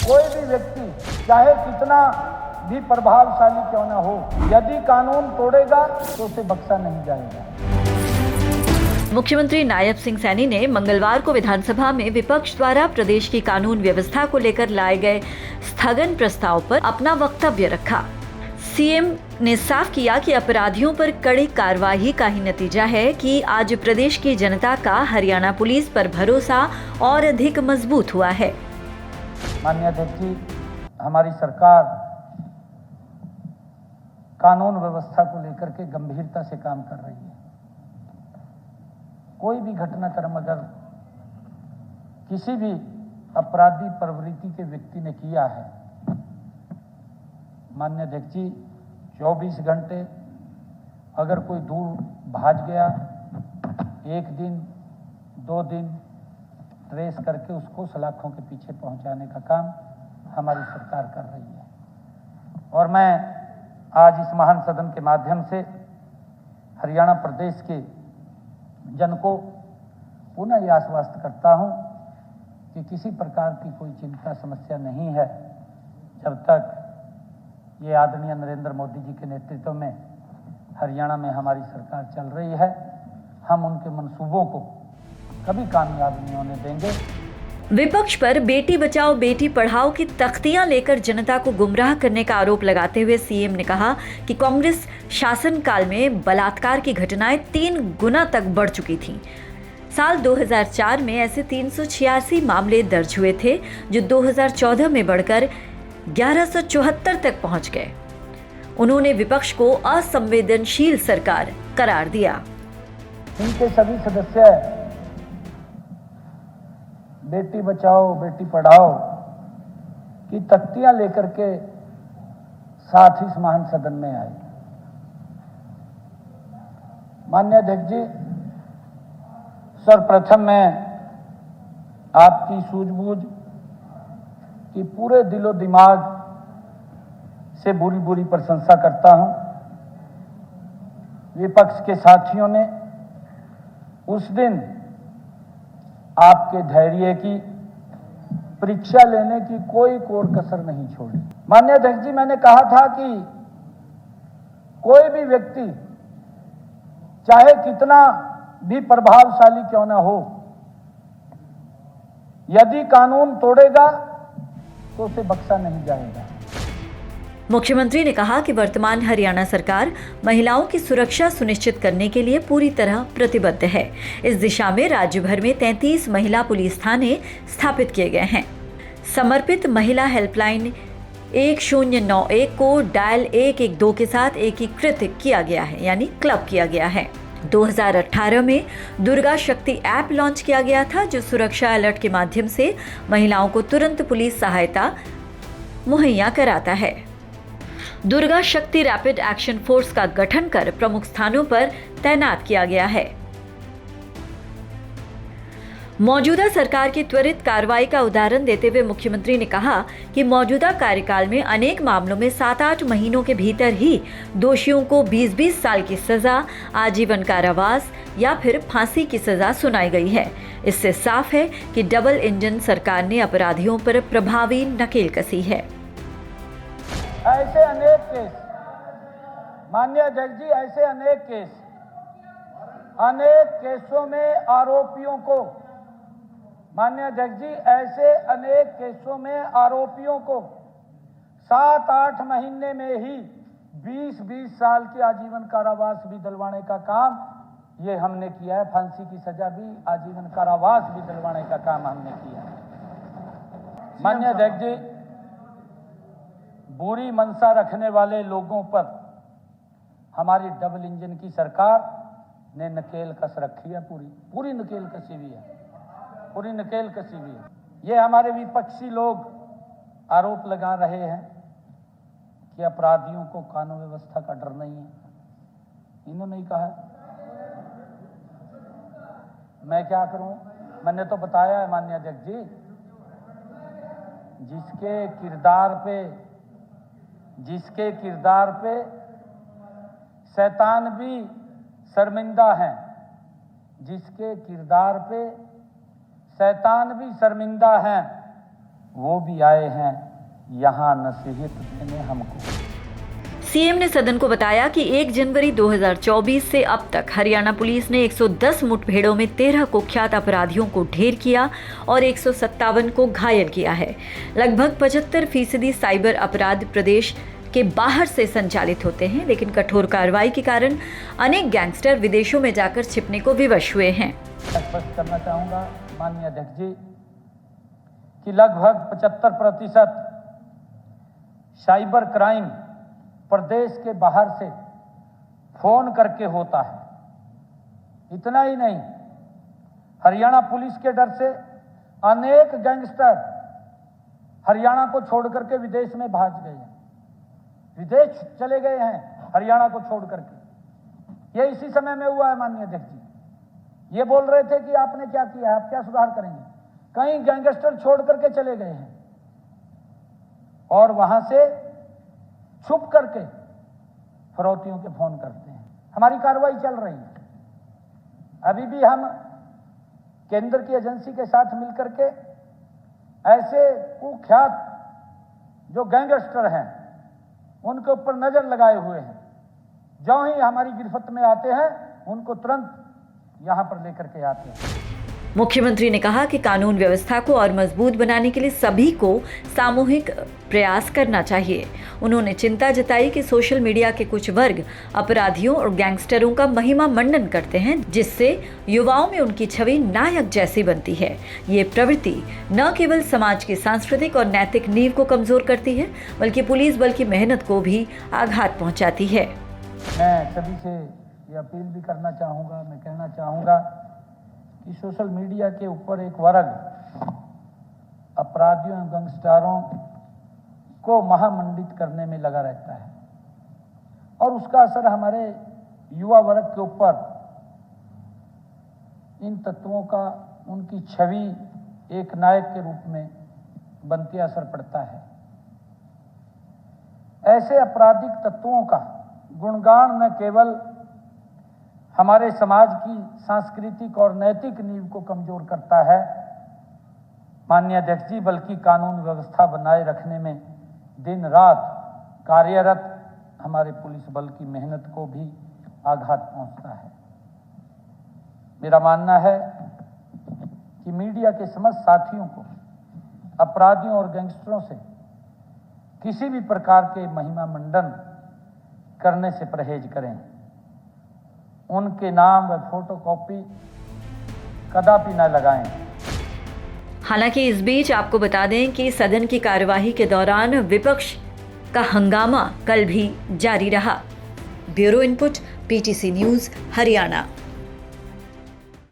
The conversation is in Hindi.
कोई भी व्यक्ति चाहे कितना भी प्रभावशाली क्यों न हो, यदि कानून तोड़ेगा तो उसे बख्शा नहीं जाएगा। मुख्यमंत्री नायब सिंह सैनी ने मंगलवार को विधानसभा में विपक्ष द्वारा प्रदेश की कानून व्यवस्था को लेकर लाए गए स्थगन प्रस्ताव पर अपना वक्तव्य रखा। सीएम ने साफ किया कि अपराधियों पर कड़ी कार्रवाई का ही नतीजा है कि आज प्रदेश की जनता का हरियाणा पुलिस पर भरोसा और अधिक मजबूत हुआ है। माननीय अध्यक्ष जी, हमारी सरकार कानून व्यवस्था को लेकर के गंभीरता से काम कर रही है। कोई भी घटनाक्रम अगर किसी भी अपराधी प्रवृत्ति के व्यक्ति ने किया है, माननीय अध्यक्ष जी, 24 घंटे अगर कोई दूर भाग गया, 1 दिन 2 दिन ट्रेस करके उसको सलाखों के पीछे पहुंचाने का काम हमारी सरकार कर रही है। और मैं आज इस महान सदन के माध्यम से हरियाणा प्रदेश के जन को पुनः यह आश्वस्त करता हूं कि किसी प्रकार की कोई चिंता समस्या नहीं है। जब तक ये आदरणीय नरेंद्र मोदी जी के नेतृत्व में हरियाणा में हमारी सरकार चल रही है, हम उनके मंसूबों को कभी कामयाब नहीं होने देंगे। विपक्ष पर बेटी बचाओ बेटी पढ़ाओ की तख्तियां लेकर जनता को गुमराह करने का आरोप लगाते हुए सीएम ने कहा कि कांग्रेस शासनकाल में बलात्कार की घटनाएं 3 गुना तक बढ़ चुकी थीं। साल 2004 में ऐसे 386 मामले दर्ज हुए थे, जो 2014 में बढ़कर 1174 तक पहुंच गए। उन्होंने विपक्ष को असंवेदनशील सरकार करार दिया। इनके सभी सदस्य बेटी बचाओ बेटी पढ़ाओ की तख्तियां लेकर के साथ ही इस महान सदन में आए। माननीय अध्यक्ष जी, सर्वप्रथम मैं आपकी सूझबूझ की पूरे दिलो दिमाग से बुरी बुरी प्रशंसा करता हूं। विपक्ष के साथियों ने उस दिन आपके धैर्य की परीक्षा लेने की कोई कोर कसर नहीं छोड़ी। माननीय अध्यक्ष जी, मैंने कहा था कि कोई भी व्यक्ति चाहे कितना भी प्रभावशाली क्यों ना हो, यदि कानून तोड़ेगा तो उसे बख्शा नहीं जाएगा। मुख्यमंत्री ने कहा कि वर्तमान हरियाणा सरकार महिलाओं की सुरक्षा सुनिश्चित करने के लिए पूरी तरह प्रतिबद्ध है। इस दिशा में राज्य भर में 33 महिला पुलिस थाने स्थापित किए गए हैं। समर्पित महिला हेल्पलाइन 1091 को डायल 112 के साथ एकीकृत किया गया है, यानी क्लब किया गया है। 2018 में दुर्गा शक्ति ऐप लॉन्च किया गया था, जो सुरक्षा अलर्ट के माध्यम से महिलाओं को तुरंत पुलिस सहायता मुहैया कराता है। दुर्गा शक्ति रैपिड एक्शन फोर्स का गठन कर प्रमुख स्थानों पर तैनात किया गया है। मौजूदा सरकार की त्वरित कार्रवाई का उदाहरण देते हुए मुख्यमंत्री ने कहा कि मौजूदा कार्यकाल में अनेक मामलों में 7-8 महीनों के भीतर ही दोषियों को 20-20 साल की सजा, आजीवन कारावास या फिर फांसी की सजा सुनाई गई है। इससे साफ है कि डबल इंजन सरकार ने अपराधियों पर प्रभावी नकेल कसी है। ऐसे अनेक केस, माननीय अध्यक्ष जी, ऐसे अनेक केसों में आरोपियों को, माननीय अध्यक्ष जी, ऐसे अनेक केसों में आरोपियों को 7-8 महीने में ही 20-20 साल के आजीवन कारावास भी दिलवाने का काम ये हमने किया है। फांसी की सजा भी, आजीवन कारावास भी दिलवाने का काम हमने किया है। माननीय अध्यक्ष जी, बुरी मनसा रखने वाले लोगों पर हमारी डबल इंजन की सरकार ने नकेल कस रखी है। पूरी नकेल कसी हुई है, पूरी नकेल कसी हुई है। ये हमारे विपक्षी लोग आरोप लगा रहे हैं कि अपराधियों को कानून व्यवस्था का डर नहीं है। इन्होंने ही कहा है, मैं क्या करूं? मैंने तो बताया है माननीय अध्यक्ष जी, जिसके किरदार पे शैतान भी शर्मिंदा है, जिसके किरदार पे शैतान भी शर्मिंदा है, वो भी आए हैं यहाँ नसीहत देने हमको। सीएम ने सदन को बताया कि 1 जनवरी 2024 से अब तक हरियाणा पुलिस ने 110 मुठभेड़ों में 13 कुख्यात अपराधियों को ढेर किया और 157 को घायल किया है। लगभग 75% साइबर अपराध प्रदेश के बाहर से संचालित होते हैं, लेकिन कठोर कार्रवाई के कारण अनेक गैंगस्टर विदेशों में जाकर छिपने को विवश हुए हैं। स्पष्ट करना चाहूंगा माननीय अध्यक्ष जी कि लगभग 75% साइबर क्राइम प्रदेश के बाहर से फोन करके होता है। इतना ही नहीं, हरियाणा पुलिस के डर से अनेक गैंगस्टर हरियाणा को छोड़ करके विदेश में भाग गए हैं, विदेश चले गए हैं हरियाणा को छोड़ करके। ये इसी समय में हुआ है माननीय अध्यक्ष जी। ये बोल रहे थे कि आपने क्या किया है, आप क्या सुधार करेंगे। कई गैंगस्टर छोड़ करके चले गए हैं और वहां से छुप करके फरौतियों के फोन करते हैं। हमारी कार्रवाई चल रही है। अभी भी हम केंद्र की एजेंसी के साथ मिलकर के ऐसे कुख्यात जो गैंगस्टर हैं उनके ऊपर नजर लगाए हुए हैं। जो ही हमारी गिरफ्त में आते हैं उनको तुरंत यहां पर लेकर के आते हैं। मुख्यमंत्री ने कहा कि कानून व्यवस्था को और मजबूत बनाने के लिए सभी को सामूहिक प्रयास करना चाहिए। उन्होंने चिंता जताई कि सोशल मीडिया के कुछ वर्ग अपराधियों और गैंगस्टरों का महिमा मंडन करते हैं, जिससे युवाओं में उनकी छवि नायक जैसी बनती है। ये प्रवृत्ति न केवल समाज की सांस्कृतिक और नैतिक नींव को कमजोर करती है, बल्कि पुलिस बल की मेहनत को भी आघात पहुंचाती है। मैं सभी से ये अपील भी करना चाहूँगा, मैं कहना चाहूँगा कि सोशल मीडिया के ऊपर एक वर्ग अपराधियों एवं गैंगस्टरों को महामंडित करने में लगा रहता है और उसका असर हमारे युवा वर्ग के ऊपर इन तत्वों का, उनकी छवि एक नायक के रूप में बनते असर पड़ता है। ऐसे आपराधिक तत्वों का गुणगान न केवल हमारे समाज की सांस्कृतिक और नैतिक नींव को कमजोर करता है माननीय अध्यक्ष जी, बल्कि कानून व्यवस्था बनाए रखने में दिन रात कार्यरत हमारे पुलिस बल की मेहनत को भी आघात पहुंचता है। मेरा मानना है कि मीडिया के समस्त साथियों को अपराधियों और गैंगस्टरों से किसी भी प्रकार के महिमा मंडन करने से परहेज करें। उनके नाम व फोटोकॉपी कदापि न लगाएं। हालांकि इस बीच आपको बता दें कि सदन की कार्यवाही के दौरान विपक्ष का हंगामा कल भी जारी रहा। Bureau input, PTC news, Haryana.